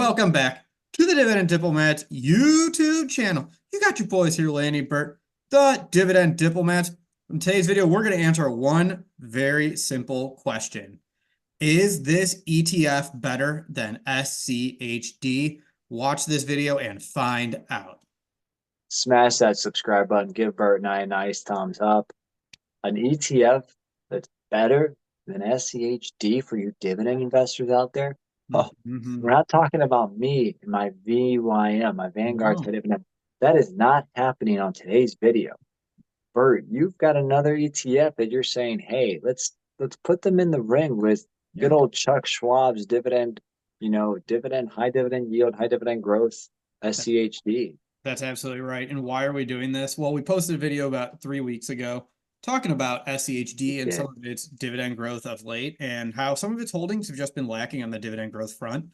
Welcome back to the Dividend Diplomats YouTube channel. You got your boys here, Lanny Burt, the Dividend Diplomats. In today's video, we're going to answer one very simple question. Is this ETF better than SCHD? Watch this video and find out. Smash that subscribe button. Give Bert and I a nice thumbs up. An ETF that's better than SCHD for you dividend investors out there. Oh, we're not talking about me and my VYM, my Vanguard dividend. That is not happening on today's video. Bert, you've got another ETF that you're saying, hey, let's put them in the ring with good old Chuck Schwab's dividend, dividend, high dividend yield, high dividend growth, SCHD. That's absolutely right. And why are we doing this? Well, we posted a video about 3 weeks ago talking about SCHD and some of its dividend growth of late and how some of its holdings have just been lacking on the dividend growth front.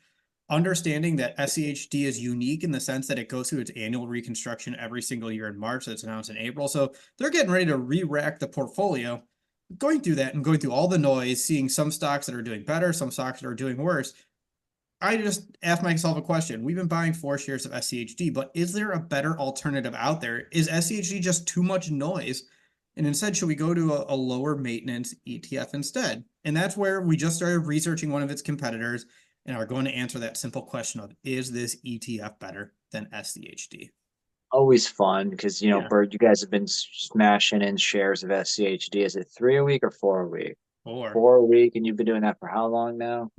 Understanding that SCHD is unique in the sense that it goes through its annual reconstruction every single year in March. That's announced in April. So they're getting ready to re-rack the portfolio. Going through that and going through all the noise, seeing some stocks that are doing better, some stocks that are doing worse. I just asked myself a question. We've been buying 4 shares of SCHD, but is there a better alternative out there? Is SCHD just too much noise? And instead, should we go to a lower maintenance ETF instead? And that's where we just started researching one of its competitors and are going to answer that simple question of, is this ETF better than SCHD? Always fun because, Bert, you guys have been smashing in shares of SCHD. Is it 3 a week or 4 a week? 4 a week, and you've been doing that for how long now?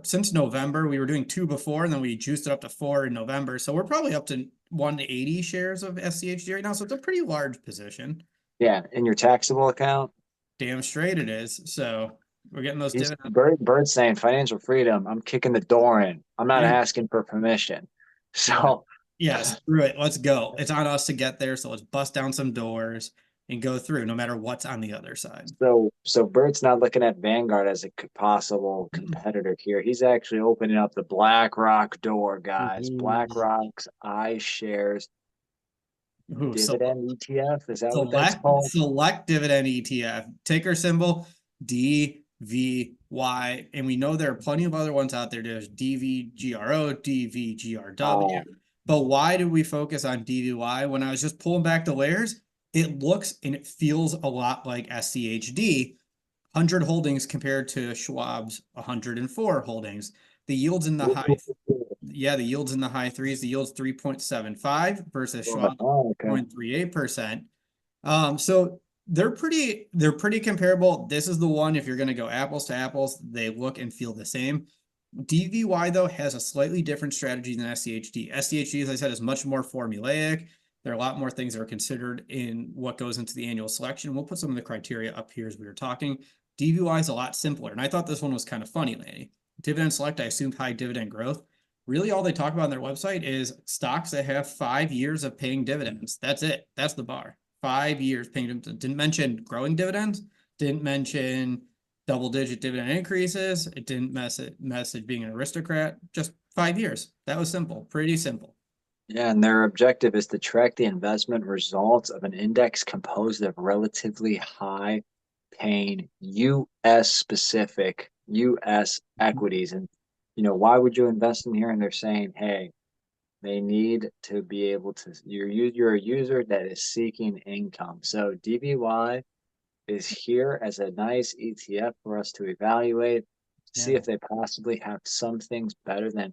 Since November. We were doing 2 before, and then we juiced it up to 4 in November. So we're probably up to 180 shares of SCHD right now. So it's a pretty large position. Yeah, in your taxable account? Damn straight it is. So we're getting those dividends. Bird's saying financial freedom. I'm kicking the door in. I'm not asking for permission. So yeah, screw it. Let's go. It's on us to get there. So let's bust down some doors and go through no matter what's on the other side. So Bert's not looking at Vanguard as a possible competitor here. He's actually opening up the BlackRock door, guys. BlackRock's iShares dividend ETF. Is that what that's called? Select dividend ETF. Ticker symbol DVY. And we know there are plenty of other ones out there. There's DVGRO, DVGRW. But why did we focus on DVY? When I was just pulling back the layers, it looks and it feels a lot like SCHD, 100 holdings compared to Schwab's 104 holdings. The yield's in the high, the yield's in the high threes. The yield's 3.75 versus Schwab's 0.38%. So they're pretty comparable. This is the one, if you're going to go apples to apples, they look and feel the same. DVY, though, has a slightly different strategy than SCHD. SCHD, as I said, is much more formulaic. There are a lot more things that are considered in what goes into the annual selection. We'll put some of the criteria up here as we were talking. DVY is a lot simpler, and I thought this one was kind of funny, Lanny. Dividend Select, I assumed high dividend growth. Really, all they talk about on their website is stocks that have 5 years of paying dividends. That's it. That's the bar. 5 years paying dividends. Didn't mention growing dividends. Didn't mention double-digit dividend increases. It didn't message being an aristocrat. Just 5 years. That was simple. Pretty simple. Yeah, and their objective is to track the investment results of an index composed of relatively high-paying U.S.-specific U.S. equities. And, why would you invest in here? And they're saying, hey, they need to be able to, you're a user that is seeking income. So DVY is here as a nice ETF for us to evaluate, see if they possibly have some things better than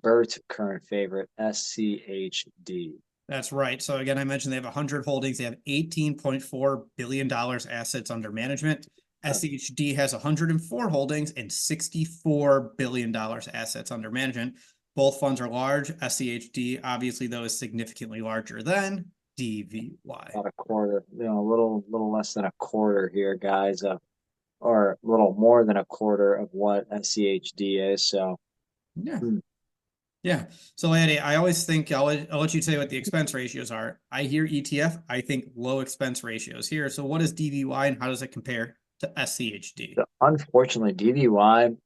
Bert's current favorite, SCHD. That's right. So again, I mentioned they have 100 holdings. They have $18.4 billion assets under management. SCHD has 104 holdings and $64 billion assets under management. Both funds are large. SCHD, obviously, though, is significantly larger than DVY. About a quarter, a little less than a quarter here, guys, or a little more than a quarter of what SCHD is. So, yeah. So, Lanny, I always think I'll let you say what the expense ratios are. I hear ETF, I think low expense ratios here. So, what is DVY and how does it compare to SCHD? So unfortunately, DVY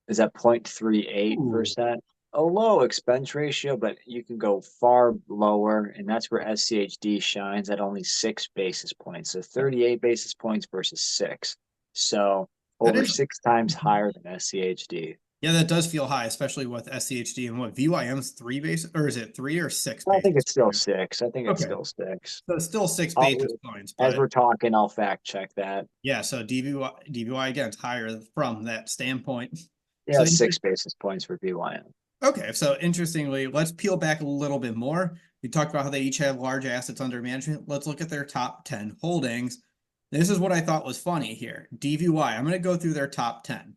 is at 0.38%. A low expense ratio, but you can go far lower, and that's where SCHD shines at only 6 basis points. So 38 basis points versus 6. So over 6 times higher than SCHD. Yeah, that does feel high, especially with SCHD and what VYM's 3 basis, or is it 3 or 6 I think basis it's still points? 6. I think it's Okay, still 6. so it's still 6 basis points, As but we're talking, I'll fact check that. yeah, so DVY again is higher from that standpoint. Yeah, So 6 basis points for VYM. okay, so interestingly, let's peel back a little bit more. We talked about how they each have large assets under management. Let's look at their top 10 holdings. This is what I thought was funny here. DVY, I'm going to go through their top 10.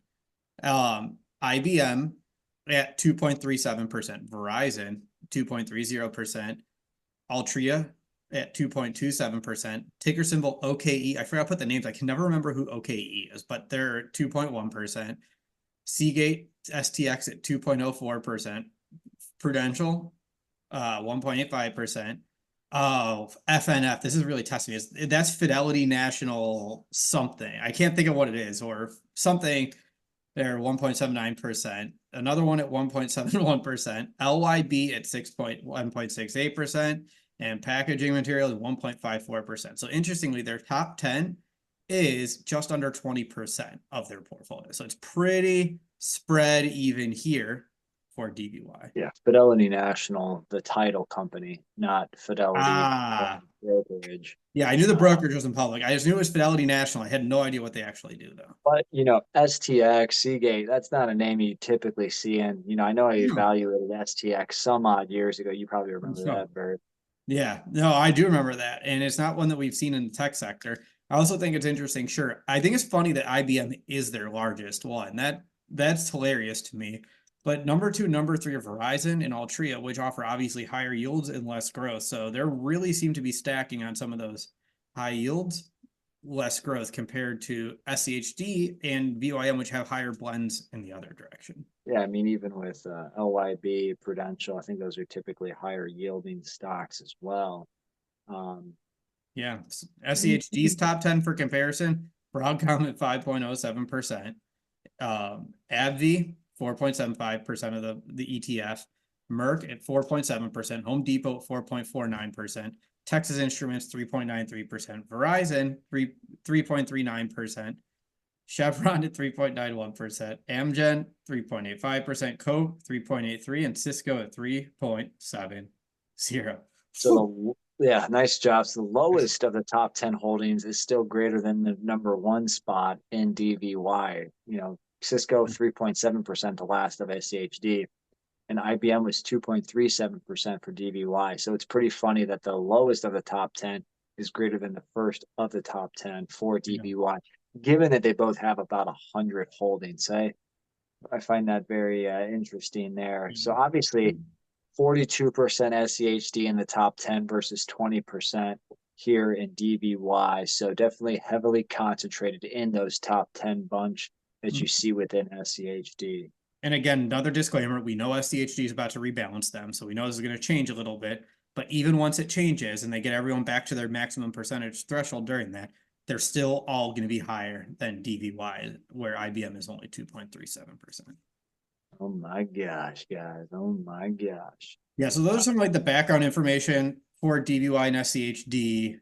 IBM at 2.37%, Verizon 2.30%, Altria at 2.27%, ticker symbol OKE. I forgot to put the names. I can never remember who OKE is, but they're 2.1%. Seagate STX at 2.04%, Prudential 1.85%. Oh, FNF. This is really testing me. That's Fidelity National something. I can't think of what it is, or something. They're 1.79%. Another one at 1.71%. LYB at 1.68%. And packaging materials 1.54%. So interestingly, their top 10 is just under 20% of their portfolio. So it's pretty spread even here for DVY. Yeah, Fidelity National, the title company, not Fidelity Brokerage. Yeah, I knew the brokerage wasn't public. I just knew it was Fidelity National. I had no idea what they actually do, though. But, STX, Seagate, that's not a name you typically see. And, I know I evaluated STX some odd years ago. You probably remember that, Bert. Yeah, no, I do remember that. And it's not one that we've seen in the tech sector. I also think it's interesting. Sure. I think it's funny that IBM is their largest one. That's hilarious to me. But number 2, number 3 are Verizon and Altria, which offer obviously higher yields and less growth. So they really seem to be stacking on some of those high yields, less growth compared to SCHD and VYM, which have higher blends in the other direction. Yeah, I mean, even with LYB, Prudential, I think those are typically higher yielding stocks as well. Yeah, SCHD's top 10 for comparison, Broadcom at 5.07%, AbbVie 4.75% of the ETF, Merck at 4.7%, Home Depot at 4.49%, Texas Instruments 3.93%, Verizon 3.39%, Chevron at 3.91%, Amgen 3.85%, Coke 3.83%, and Cisco at 3.70%. So yeah, nice job. So the lowest of the top 10 holdings is still greater than the number 1 spot in DVY. Cisco 3.7%, the last of SCHD, and IBM was 2.37% for DVY. So it's pretty funny that the lowest of the top 10 is greater than the first of the top 10 for DVY, given that they both have about 100 holdings. I find that very interesting there. So obviously 42% SCHD in the top 10 versus 20% here in DVY. So definitely heavily concentrated in those top 10 bunch that you see within SCHD. And again, another disclaimer, we know SCHD is about to rebalance them, so we know this is going to change a little bit. But even once it changes and they get everyone back to their maximum percentage threshold during that, they're still all going to be higher than DVY, where IBM is only 2.37%. Oh my gosh, guys. Oh my gosh. Yeah, so those are some like the background information for DVY and SCHD.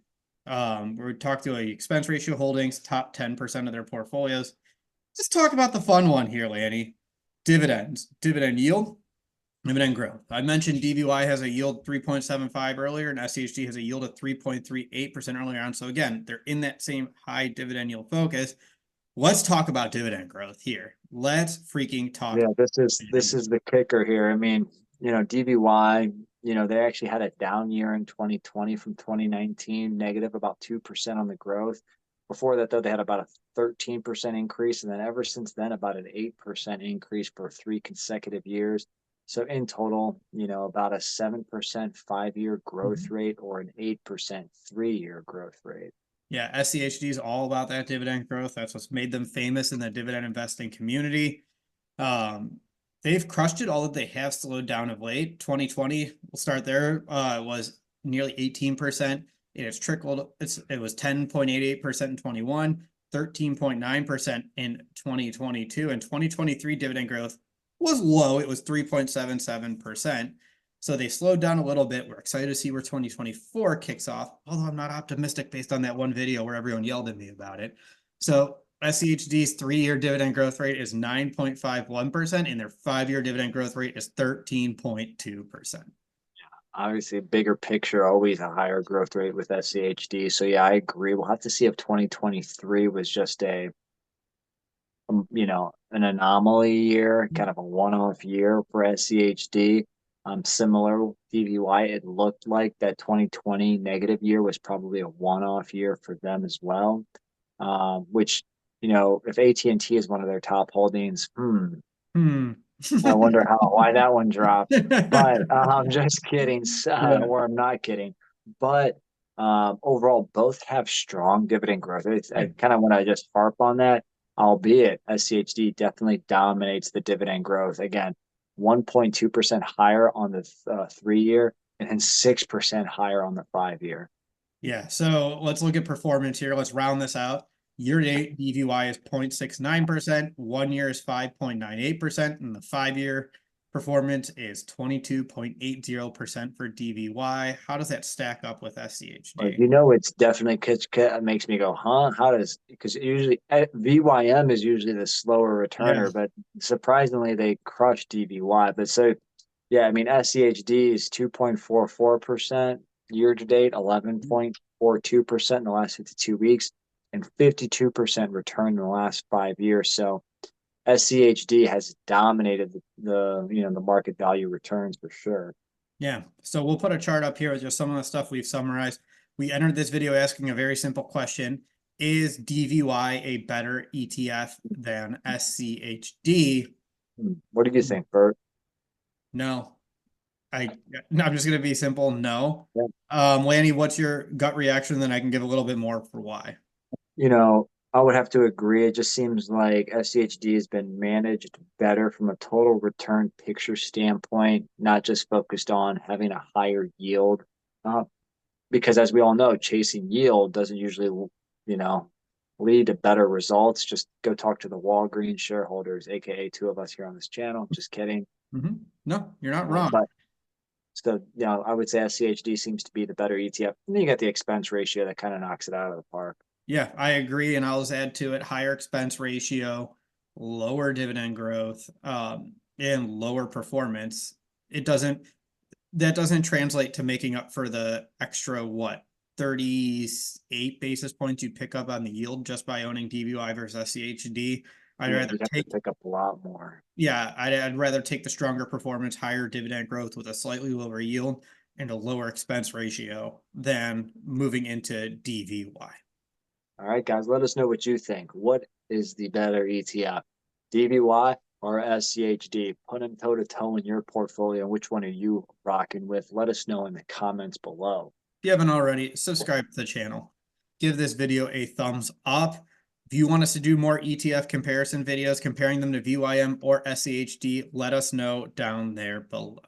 We talked to expense ratio holdings, top 10% of their portfolios. Let's talk about the fun one here, Lanny. Dividends, dividend yield, dividend growth. I mentioned DVY has a yield 3.75 earlier, and SCHD has a yield of 3.38% earlier on. So again, they're in that same high dividend yield focus. Let's talk about dividend growth here. Let's freaking talk. Yeah, this is the kicker here. I mean, DVY, they actually had a down year in 2020 from 2019, negative about 2% on the growth. Before that, though, they had about a 13% increase. And then ever since then, about an 8% increase for 3 consecutive years. So in total, about a 7% 5-year growth rate or an 8% 3-year growth rate. Yeah, SCHD is all about that dividend growth. That's what's made them famous in the dividend investing community. They've crushed it, although they have slowed down of late. 2020, we'll start there, was nearly 18%. It has trickled. It was 10.88% in 21, 13.9% in 2022, and 2023 dividend growth was low. It was 3.77%. So they slowed down a little bit. We're excited to see where 2024 kicks off, although I'm not optimistic based on that one video where everyone yelled at me about it. So SCHD's 3-year dividend growth rate is 9.51%, and their 5-year dividend growth rate is 13.2%. Obviously, bigger picture, always a higher growth rate with SCHD. So yeah, I agree. We'll have to see if 2023 was just an anomaly year, kind of a one-off year for SCHD. Similar DVY, it looked like that 2020 negative year was probably a one-off year for them as well. Which, if AT&T is one of their top holdings, I wonder why that one dropped. But I'm just kidding, or I'm not kidding. But overall, both have strong dividend growth. I kind of want to just harp on that, albeit SCHD definitely dominates the dividend growth. Again, 1.2% higher on the 3-year and then 6% higher on the 5-year. Yeah, so let's look at performance here. Let's round this out. Year-to-date DVY is 0.69%, 1 year is 5.98%, and the 5-year performance is 22.80% for DVY. How does that stack up with SCHD? It's definitely it makes me go, huh? Because usually VYM is usually the slower returner, but surprisingly they crushed DVY. But so, yeah, I mean, SCHD is 2.44% year to date, 11.42% in the last 52 weeks, and 52% return in the last 5 years. So SCHD has dominated the market value returns for sure. Yeah, so we'll put a chart up here with just some of the stuff we've summarized. We entered this video asking a very simple question. Is DVY a better ETF than SCHD? What do you think, Bert? No. I'm just going to be simple. No. Yeah. Lanny, what's your gut reaction? Then I can give a little bit more for why. I would have to agree. It just seems like SCHD has been managed better from a total return picture standpoint, not just focused on having a higher yield. Because as we all know, chasing yield doesn't usually, lead to better results. Just go talk to the Walgreens shareholders, aka 2 of us here on this channel. Just kidding. No, you're not wrong. But so, I would say SCHD seems to be the better ETF. And then you got the expense ratio that kind of knocks it out of the park. Yeah, I agree. And I'll just add to it higher expense ratio, lower dividend growth, and lower performance. That doesn't translate to making up for the extra, 38 basis points you pick up on the yield just by owning DVY versus SCHD. I'd rather pick up a lot more. Yeah, I'd rather take the stronger performance, higher dividend growth with a slightly lower yield and a lower expense ratio than moving into DVY. All right, guys, let us know what you think. What is the better ETF, DVY or SCHD? Put them toe to toe in your portfolio. Which one are you rocking with? Let us know in the comments below. If you haven't already, subscribe to the channel. Give this video a thumbs up. If you want us to do more ETF comparison videos comparing them to VYM or SCHD, let us know down there below.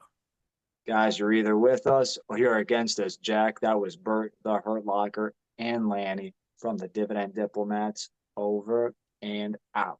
Guys, you're either with us or you're against us. Jack, that was Bert, the Hurt Locker, and Lanny from the Dividend Diplomats. Over and out.